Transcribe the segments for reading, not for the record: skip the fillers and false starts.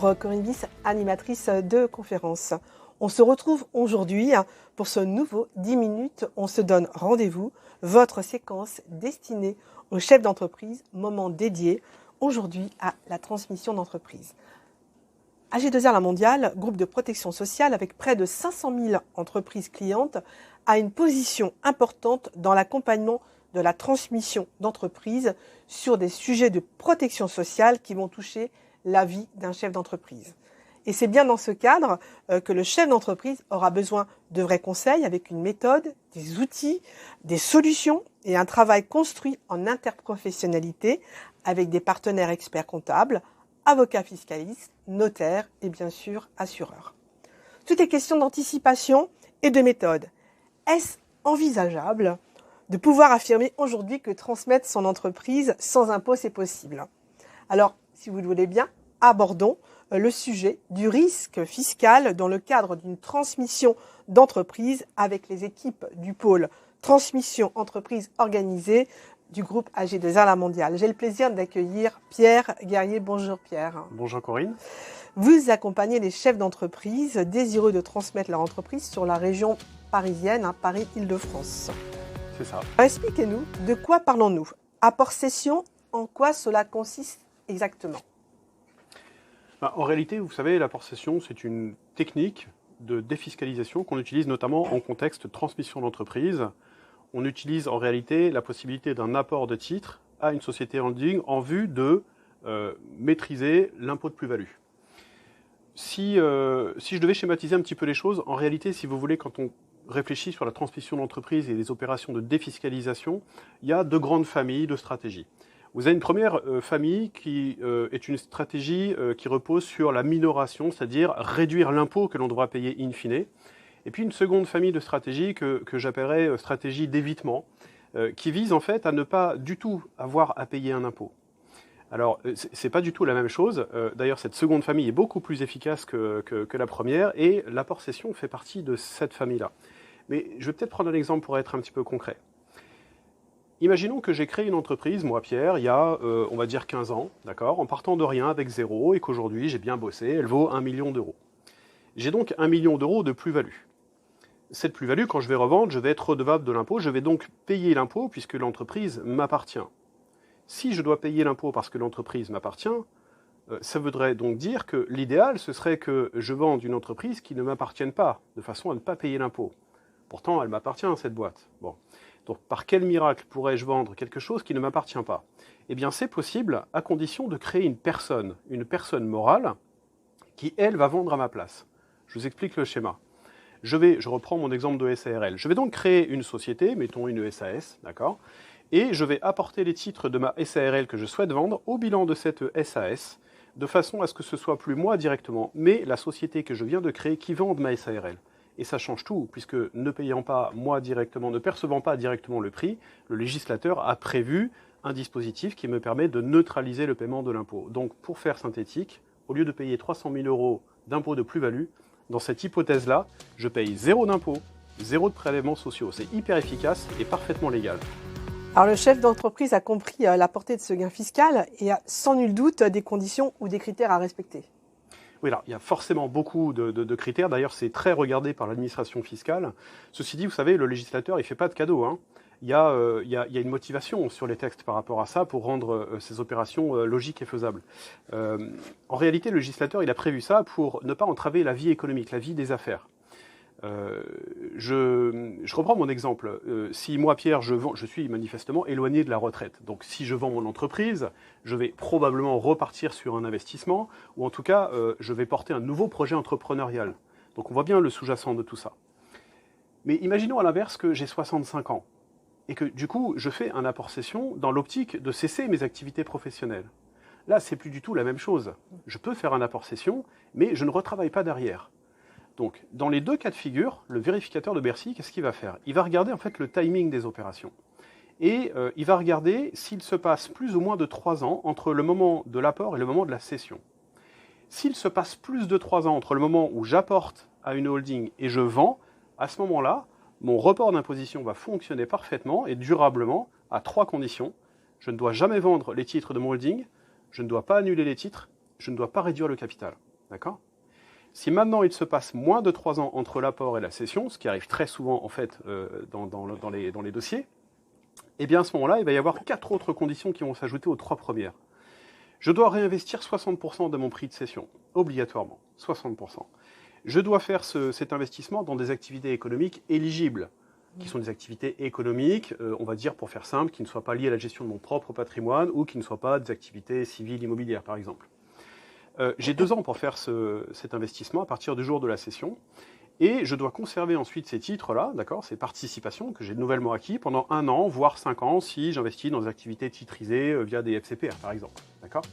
Bonjour, Corinne Bis, animatrice de conférence. On se retrouve aujourd'hui pour ce nouveau 10 minutes. On se donne rendez-vous, votre séquence destinée aux chefs d'entreprise, moment dédié aujourd'hui à la transmission d'entreprise. AG2R La Mondiale, groupe de protection sociale avec près de 500 000 entreprises clientes, a une position importante dans l'accompagnement de la transmission d'entreprise sur des sujets de protection sociale qui vont toucher la vie d'un chef d'entreprise. Et c'est bien dans ce cadre que le chef d'entreprise aura besoin de vrais conseils avec une méthode, des outils, des solutions et un travail construit en interprofessionnalité avec des partenaires experts comptables, avocats fiscalistes, notaires et bien sûr assureurs. Tout est question d'anticipation et de méthode. Est-ce envisageable de pouvoir affirmer aujourd'hui que transmettre son entreprise sans impôt, c'est possible? Alors, si vous le voulez bien, abordons le sujet du risque fiscal dans le cadre d'une transmission d'entreprise avec les équipes du pôle transmission entreprise organisée du groupe AG2R La Mondiale. J'ai le plaisir d'accueillir Pierre Guerrier. Bonjour Pierre. Bonjour Corinne. Vous accompagnez les chefs d'entreprise désireux de transmettre leur entreprise sur la région parisienne, Paris-Île-de-France. C'est ça. Expliquez-nous, de quoi parlons-nous? Apport-cession, en quoi cela consiste exactement? En réalité, vous savez, l'apport-cession, c'est une technique de défiscalisation qu'on utilise notamment en contexte de transmission d'entreprise. On utilise en réalité la possibilité d'un apport de titres à une société holding en vue de maîtriser l'impôt de plus-value. Si je devais schématiser un petit peu les choses, en réalité, si vous voulez, quand on réfléchit sur la transmission d'entreprise et les opérations de défiscalisation, il y a deux grandes familles de stratégies. Vous avez une première famille qui est une stratégie qui repose sur la minoration, c'est-à-dire réduire l'impôt que l'on devra payer in fine. Et puis une seconde famille de stratégies que j'appellerais stratégie d'évitement, qui vise en fait à ne pas du tout avoir à payer un impôt. Alors, c'est pas du tout la même chose. D'ailleurs, cette seconde famille est beaucoup plus efficace que la première, et l'apport-cession fait partie de cette famille-là. Mais je vais peut-être prendre un exemple pour être un petit peu concret. Imaginons que j'ai créé une entreprise, moi Pierre, il y a, on va dire 15 ans, d'accord, en partant de rien avec zéro, et qu'aujourd'hui j'ai bien bossé, elle vaut 1 million d'euros. J'ai donc 1 million d'euros de plus-value. Cette plus-value, quand je vais revendre, je vais être redevable de l'impôt, je vais donc payer l'impôt puisque l'entreprise m'appartient. Si je dois payer l'impôt parce que l'entreprise m'appartient, ça voudrait donc dire que l'idéal, ce serait que je vende une entreprise qui ne m'appartienne pas, de façon à ne pas payer l'impôt. Pourtant, elle m'appartient, cette boîte. Bon. Donc, par quel miracle pourrais-je vendre quelque chose qui ne m'appartient pas? Eh bien, c'est possible à condition de créer une personne morale, qui, elle, va vendre à ma place. Je vous explique le schéma. Je reprends mon exemple de SARL. Je vais donc créer une société, mettons une SAS, d'accord, et je vais apporter les titres de ma SARL que je souhaite vendre au bilan de cette SAS, de façon à ce que ce soit plus moi directement, mais la société que je viens de créer qui vende ma SARL. Et ça change tout, puisque ne payant pas moi directement, ne percevant pas directement le prix, le législateur a prévu un dispositif qui me permet de neutraliser le paiement de l'impôt. Donc, pour faire synthétique, au lieu de payer 300 000 euros d'impôt de plus-value, dans cette hypothèse-là, je paye zéro d'impôt, zéro de prélèvements sociaux. C'est hyper efficace et parfaitement légal. Alors le chef d'entreprise a compris la portée de ce gain fiscal et a sans nul doute des conditions ou des critères à respecter. Oui, alors, il y a forcément beaucoup de critères. D'ailleurs, c'est très regardé par l'administration fiscale. Ceci dit, vous savez, le législateur, il ne fait pas de cadeaux, hein. Il y a une motivation sur les textes par rapport à ça pour rendre ces opérations logiques et faisables. En réalité, le législateur, il a prévu ça pour ne pas entraver la vie économique, la vie des affaires. Je reprends mon exemple. Si moi, Pierre, je suis manifestement éloigné de la retraite. Donc, si je vends mon entreprise, je vais probablement repartir sur un investissement, ou en tout cas, je vais porter un nouveau projet entrepreneurial. Donc, on voit bien le sous-jacent de tout ça. Mais imaginons à l'inverse que j'ai 65 ans, et que du coup, je fais un apport-cession dans l'optique de cesser mes activités professionnelles. Là, c'est plus du tout la même chose. Je peux faire un apport-cession, mais je ne retravaille pas derrière. Donc, dans les deux cas de figure, le vérificateur de Bercy, qu'est-ce qu'il va faire? Il va regarder en fait le timing des opérations. Et il va regarder s'il se passe plus ou moins de 3 ans entre le moment de l'apport et le moment de la cession. S'il se passe plus de 3 ans entre le moment où j'apporte à une holding et je vends, à ce moment-là, mon report d'imposition va fonctionner parfaitement et durablement à 3 conditions. Je ne dois jamais vendre les titres de mon holding, je ne dois pas annuler les titres, je ne dois pas réduire le capital. D'accord ? Si maintenant il se passe moins de 3 ans entre l'apport et la cession, ce qui arrive très souvent en fait dans les dossiers, eh bien à ce moment-là, il va y avoir 4 autres conditions qui vont s'ajouter aux 3 premières. Je dois réinvestir 60% de mon prix de cession, obligatoirement, 60%. Je dois faire cet investissement dans des activités économiques éligibles, qui sont des activités économiques, on va dire pour faire simple, qui ne soient pas liées à la gestion de mon propre patrimoine ou qui ne soient pas des activités civiles immobilières, par exemple. J'ai 2 ans pour faire cet investissement à partir du jour de la cession. Et je dois conserver ensuite ces titres-là, d'accord, ces participations que j'ai nouvellement acquis pendant 1 an, voire 5 ans, si j'investis dans des activités titrisées via des FCPR, par exemple. D'accord ?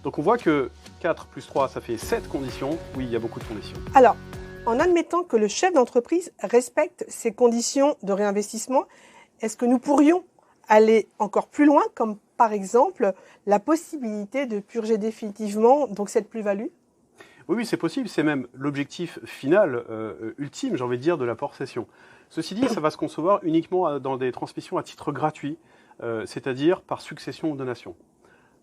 Donc on voit que 4 plus 3, ça fait 7 conditions. Oui, il y a beaucoup de conditions. Alors, en admettant que le chef d'entreprise respecte ces conditions de réinvestissement, est-ce que nous pourrions aller encore plus loin, comme par exemple la possibilité de purger définitivement donc cette plus-value ? Oui, c'est possible. C'est même l'objectif final, ultime, j'ai envie de dire, de l'apport-cession. Ceci dit, ça va se concevoir uniquement dans des transmissions à titre gratuit, c'est-à-dire par succession ou donation.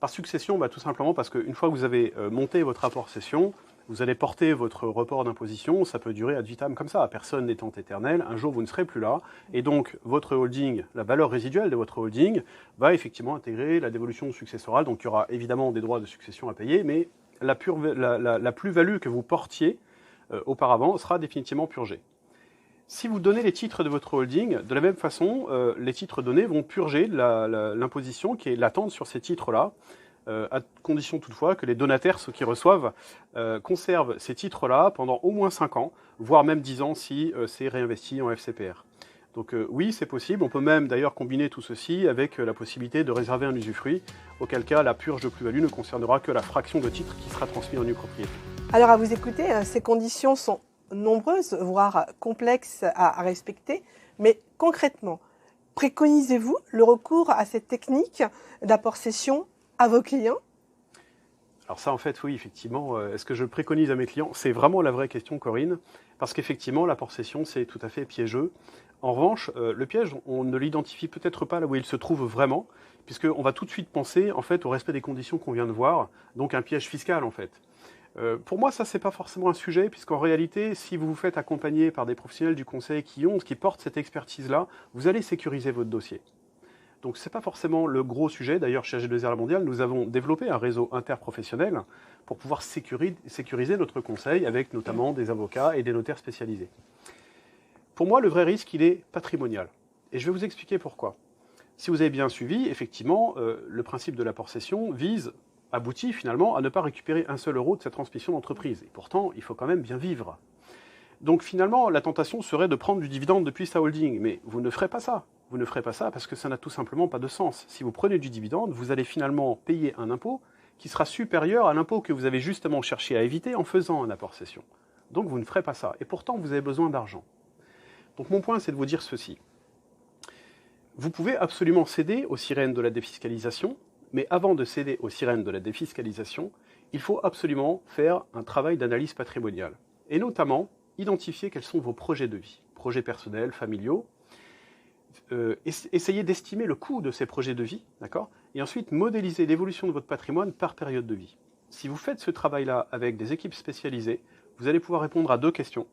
Par succession, tout simplement parce qu'une fois que vous avez monté votre apport-cession, vous allez porter votre report d'imposition, ça peut durer ad vitam comme ça, personne n'étant éternel, un jour vous ne serez plus là, et donc votre holding, la valeur résiduelle de votre holding, va effectivement intégrer la dévolution successorale, donc il y aura évidemment des droits de succession à payer, mais la plus-value que vous portiez auparavant sera définitivement purgée. Si vous donnez les titres de votre holding, de la même façon, les titres donnés vont purger l'imposition qui est latente sur ces titres-là, à condition toutefois que les donataires, ceux qui reçoivent, conservent ces titres-là pendant au moins 5 ans, voire même 10 ans si c'est réinvesti en FCPR. Donc oui, c'est possible. On peut même d'ailleurs combiner tout ceci avec la possibilité de réserver un usufruit, auquel cas la purge de plus-value ne concernera que la fraction de titre qui sera transmise en nue propriété. Alors à vous écouter, ces conditions sont nombreuses, voire complexes à respecter, mais concrètement, préconisez-vous le recours à cette technique d'apport-cession à vos clients ? Alors ça, en fait, oui, effectivement, est-ce que je préconise à mes clients ? C'est vraiment la vraie question, Corinne, parce qu'effectivement, l'apport-cession, c'est tout à fait piégeux. En revanche, le piège, on ne l'identifie peut-être pas là où il se trouve vraiment, puisqu'on va tout de suite penser, en fait, au respect des conditions qu'on vient de voir, donc un piège fiscal, en fait. Pour moi, ça, c'est pas forcément un sujet, puisqu'en réalité, si vous vous faites accompagner par des professionnels du conseil qui portent cette expertise-là, vous allez sécuriser votre dossier. Donc ce n'est pas forcément le gros sujet. D'ailleurs, chez AG2R Mondial, nous avons développé un réseau interprofessionnel pour pouvoir sécuriser notre conseil avec notamment des avocats et des notaires spécialisés. Pour moi, le vrai risque, il est patrimonial. Et je vais vous expliquer pourquoi. Si vous avez bien suivi, effectivement, le principe de l'apport-cession aboutit finalement à ne pas récupérer un seul euro de cette transmission d'entreprise. Et pourtant, il faut quand même bien vivre. Donc finalement, la tentation serait de prendre du dividende depuis sa holding. Mais vous ne ferez pas ça. Vous ne ferez pas ça parce que ça n'a tout simplement pas de sens. Si vous prenez du dividende, vous allez finalement payer un impôt qui sera supérieur à l'impôt que vous avez justement cherché à éviter en faisant un apport-cession. Donc vous ne ferez pas ça. Et pourtant, vous avez besoin d'argent. Donc mon point, c'est de vous dire ceci. Vous pouvez absolument céder aux sirènes de la défiscalisation, mais avant de céder aux sirènes de la défiscalisation, il faut absolument faire un travail d'analyse patrimoniale. Et notamment, identifier quels sont vos projets de vie, projets personnels, familiaux, essayez d'estimer le coût de ces projets de vie, d'accord ? Et ensuite modéliser l'évolution de votre patrimoine par période de vie. Si vous faites ce travail-là avec des équipes spécialisées, vous allez pouvoir répondre à 2 questions.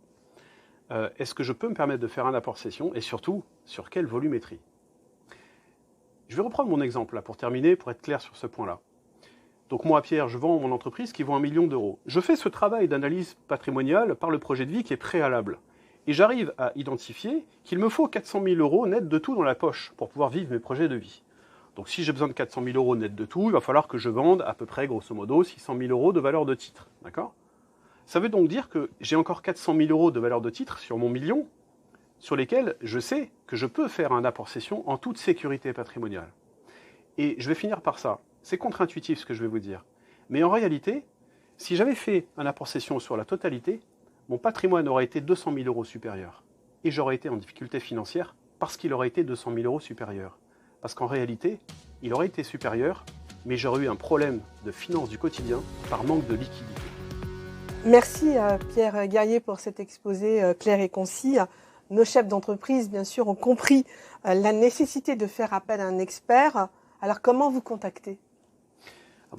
Est-ce que je peux me permettre de faire un apport-cession ? Et surtout, sur quelle volumétrie ? Je vais reprendre mon exemple là pour terminer, pour être clair sur ce point-là. Donc moi, Pierre, je vends mon entreprise qui vaut 1 million d'euros. Je fais ce travail d'analyse patrimoniale par le projet de vie qui est préalable. Et j'arrive à identifier qu'il me faut 400 000 euros net de tout dans la poche pour pouvoir vivre mes projets de vie. Donc si j'ai besoin de 400 000 euros net de tout, il va falloir que je vende à peu près, grosso modo, 600 000 euros de valeur de titre. D'accord ? Ça veut donc dire que j'ai encore 400 000 euros de valeur de titre sur mon million, sur lesquels je sais que je peux faire un apport-cession en toute sécurité patrimoniale. Et je vais finir par ça. C'est contre-intuitif ce que je vais vous dire. Mais en réalité, si j'avais fait un apport-cession sur la totalité, mon patrimoine aurait été 200 000 euros supérieur. Et j'aurais été en difficulté financière parce qu'il aurait été 200 000 euros supérieur. Parce qu'en réalité, il aurait été supérieur, mais j'aurais eu un problème de finance du quotidien par manque de liquidité. Merci Pierre Guerrier pour cet exposé clair et concis. Nos chefs d'entreprise, bien sûr, ont compris la nécessité de faire appel à un expert. Alors comment vous contacter ?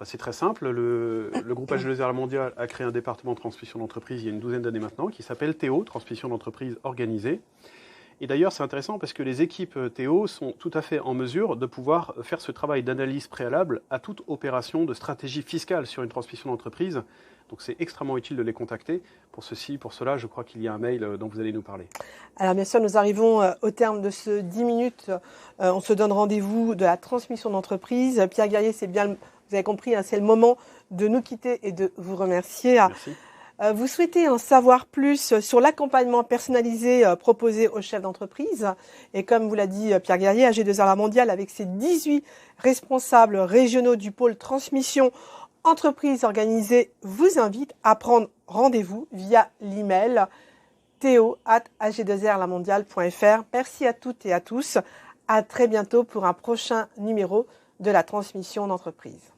C'est très simple. Le groupe AG2R La Mondiale a créé un département de transmission d'entreprise il y a une douzaine d'années maintenant qui s'appelle Théo, Transmission d'entreprise organisée. Et d'ailleurs, c'est intéressant parce que les équipes Théo sont tout à fait en mesure de pouvoir faire ce travail d'analyse préalable à toute opération de stratégie fiscale sur une transmission d'entreprise. Donc c'est extrêmement utile de les contacter. Pour cela, je crois qu'il y a un mail dont vous allez nous parler. Alors bien sûr, nous arrivons au terme de ce 10 minutes. On se donne rendez-vous de la transmission d'entreprise. Pierre Guerrier, c'est bien, vous avez compris, c'est le moment de nous quitter et de vous remercier. Merci. Vous souhaitez en savoir plus sur l'accompagnement personnalisé proposé aux chefs d'entreprise. Et comme vous l'a dit Pierre Guerrier, AG2R La Mondiale, avec ses 18 responsables régionaux du pôle transmission entreprise organisée, vous invite à prendre rendez-vous via l'email theo@ag2rlamondiale.fr. Merci à toutes et à tous. À très bientôt pour un prochain numéro de la transmission d'entreprise.